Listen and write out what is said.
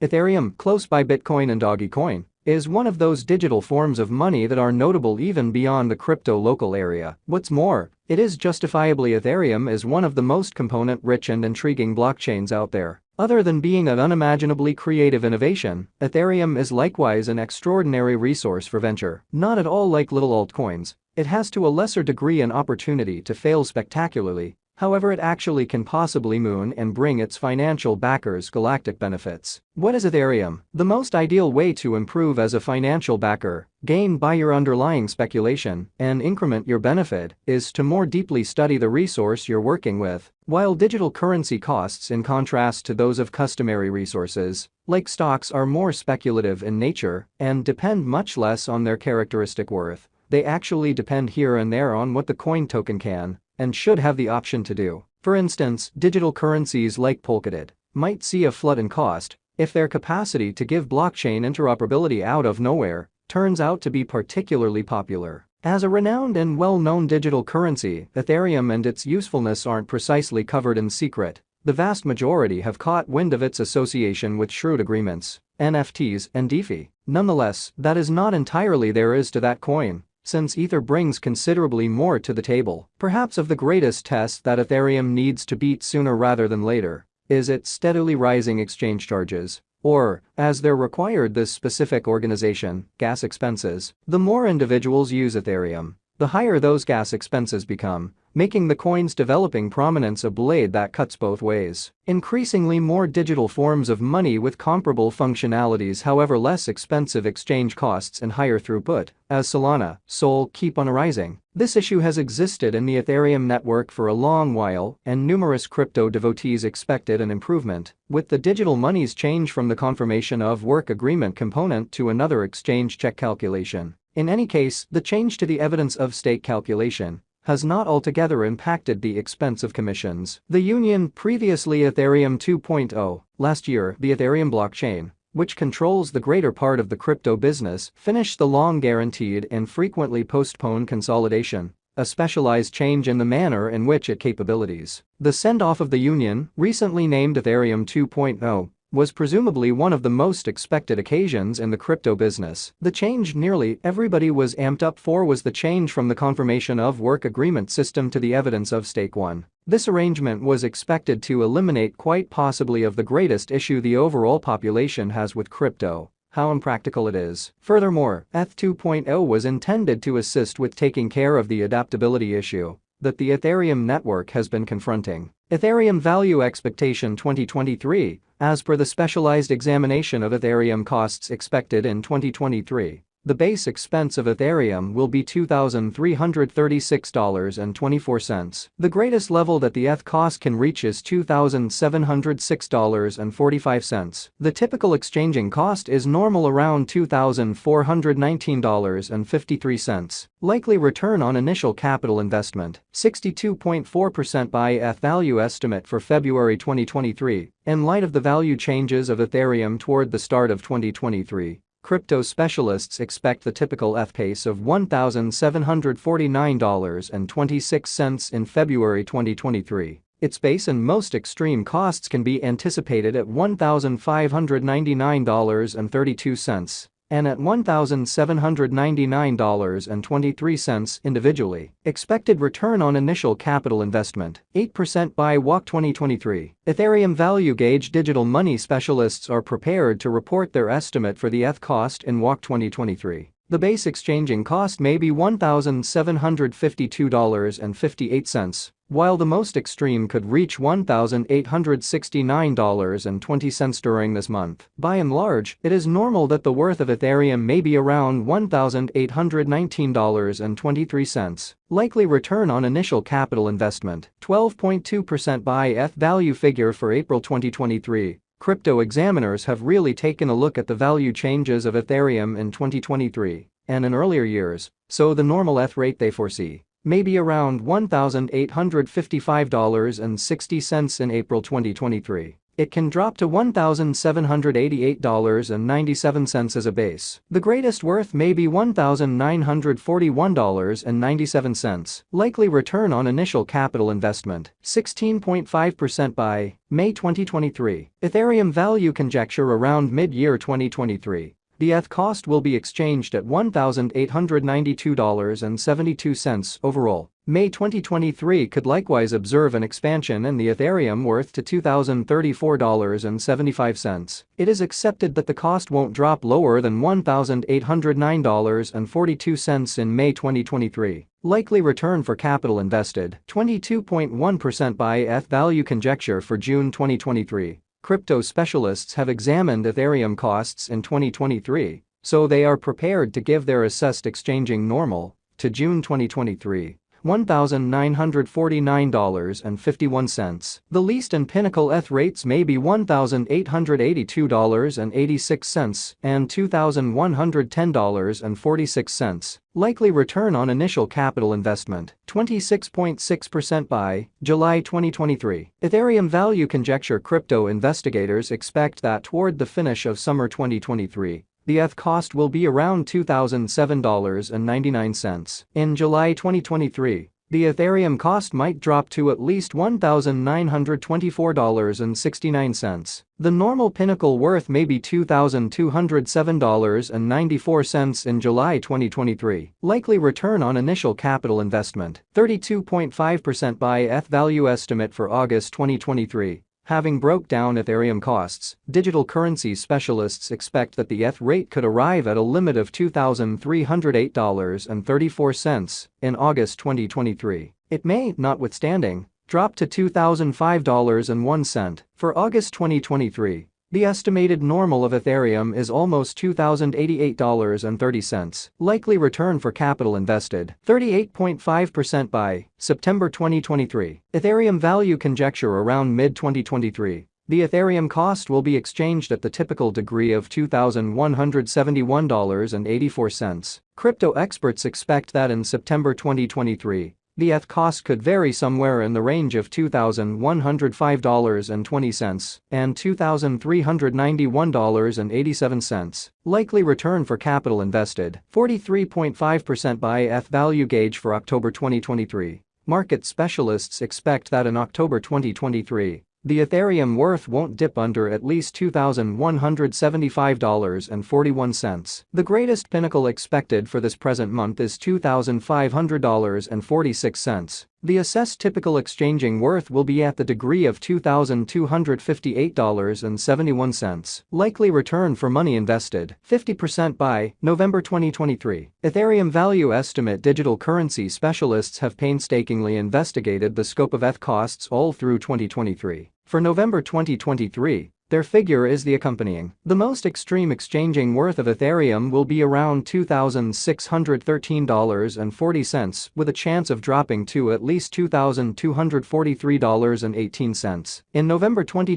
Ethereum, close by Bitcoin and Dogecoin, is one of those digital forms of money that are notable even beyond the crypto local area. What's more, it is justifiably Ethereum is one of the most component-rich and intriguing blockchains out there. Other than being an unimaginably creative innovation, Ethereum is likewise an extraordinary resource for venture. Not at all like little altcoins, it has to a lesser degree an opportunity to fail spectacularly. However, it actually can possibly moon and bring its financial backers galactic benefits. What is Ethereum? The most ideal way to improve as a financial backer, gain by your underlying speculation, and increment your benefit is to more deeply study the resource you're working with. While digital currency costs, in contrast to those of customary resources, like stocks, are more speculative in nature and depend much less on their characteristic worth, they actually depend here and there on what the coin token can and should have the option to do. For instance, digital currencies like Polkadot might see a flood in cost if their capacity to give blockchain interoperability out of nowhere turns out to be particularly popular. As a renowned and well-known digital currency, Ethereum and its usefulness aren't precisely covered in secret. The vast majority have caught wind of its association with shrewd agreements, NFTs, and DeFi. Nonetheless, that is not entirely there is to that coin, since Ether brings considerably more to the table. Perhaps of the greatest test that Ethereum needs to beat sooner rather than later is its steadily rising exchange charges, or, as they're required this specific organization, gas expenses. The more individuals use Ethereum, the higher those gas expenses become, making the coin's developing prominence a blade that cuts both ways. Increasingly more digital forms of money with comparable functionalities, however less expensive exchange costs and higher throughput, as Solana, Sol, keep on arising. This issue has existed in the Ethereum network for a long while, and numerous crypto devotees expected an improvement with the digital money's change from the confirmation of work agreement component to another exchange check calculation. In any case, the change to the evidence of stake calculation has not altogether impacted the expense of commissions. The Union, previously Ethereum 2.0, last year the Ethereum blockchain, which controls the greater part of the crypto business, finished the long-guaranteed and frequently postponed consolidation, a specialized change in the manner in which its capabilities. The send-off of the Union, recently named Ethereum 2.0, was presumably one of the most expected occasions in the crypto business. The change nearly everybody was amped up for was the change from the confirmation of work agreement system to the evidence of stake one. This arrangement was expected to eliminate quite possibly of the greatest issue the overall population has with crypto: how impractical it is. Furthermore, ETH 2.0 was intended to assist with taking care of the adaptability issue that the Ethereum network has been confronting. Ethereum Value Expectation 2023, as per the specialized examination of Ethereum costs expected in 2023, the base expense of Ethereum will be $2,336.24. The greatest level that the ETH cost can reach is $2,706.45. The typical exchanging cost is normal around $2,419.53. Likely return on initial capital investment, 62.4% by ETH value estimate for February 2023. In light of the value changes of Ethereum toward the start of 2023, crypto specialists expect the typical ETH pace of $1,749.26 in February 2023. Its base and most extreme costs can be anticipated at $1,599.32 and at $1,799.23 individually. Expected return on initial capital investment, 8% by WAC 2023. Ethereum Value Gauge digital money specialists are prepared to report their estimate for the ETH cost in WAC 2023. The base exchanging cost may be $1,752.58, while the most extreme could reach $1,869.20 during this month. By and large, it is normal that the worth of Ethereum may be around $1,819.23. Likely return on initial capital investment, 12.2% by ETH value figure for April 2023. Crypto examiners have really taken a look at the value changes of Ethereum in 2023 and in earlier years, so the normal ETH rate they foresee may be around $1,855.60 in April 2023. it can drop to $1,788.97 as a base. The greatest worth may be $1,941.97. Likely return on initial capital investment, 16.5% by May 2023. Ethereum value conjecture around mid-year 2023. The ETH cost will be exchanged at $1,892.72 overall. May 2023 could likewise observe an expansion in the Ethereum worth to $2,034.75. It is accepted that the cost won't drop lower than $1,809.42 in May 2023. Likely return for capital invested, 22.1% by ETH value conjecture for June 2023. Crypto specialists have examined Ethereum costs in 2023, so they are prepared to give their assessed exchanging normal to June 2023. $1,949.51. The least and pinnacle ETH rates may be $1,882.86 and $2,110.46. Likely return on initial capital investment, 26.6% by July 2023. Ethereum value conjecture. Crypto investigators expect that toward the finish of summer 2023, the ETH cost will be around $2,007.99. In July 2023, the Ethereum cost might drop to at least $1,924.69. The normal pinnacle worth may be $2,207.94 in July 2023. Likely return on initial capital investment, 32.5% by ETH value estimate for August 2023. Having broke down Ethereum costs, digital currency specialists expect that the ETH rate could arrive at a limit of $2,308.34 in August 2023. It may, notwithstanding, drop to $2,005.01 for August 2023. The estimated normal of Ethereum is almost $2,088.30. Likely return for capital invested, 38.5% by September 2023. Ethereum value conjecture around mid-2023. The Ethereum cost will be exchanged at the typical degree of $2,171.84. Crypto experts expect that in September 2023, the ETH cost could vary somewhere in the range of $2,105.20 and $2,391.87. Likely return for capital invested, 43.5% by ETH value gauge for October 2023. Market specialists expect that in October 2023, the Ethereum worth won't dip under at least $2,175.41. The greatest pinnacle expected for this present month is $2,500.46. The assessed typical exchanging worth will be at the degree of $2,258.71. Likely return for money invested, 50% by November 2023. Ethereum value estimate. Digital currency specialists have painstakingly investigated the scope of ETH costs all through 2023. For November 2023, their figure is the accompanying. The most extreme exchanging worth of Ethereum will be around $2,613.40, with a chance of dropping to at least $2,243.18. In November 2023,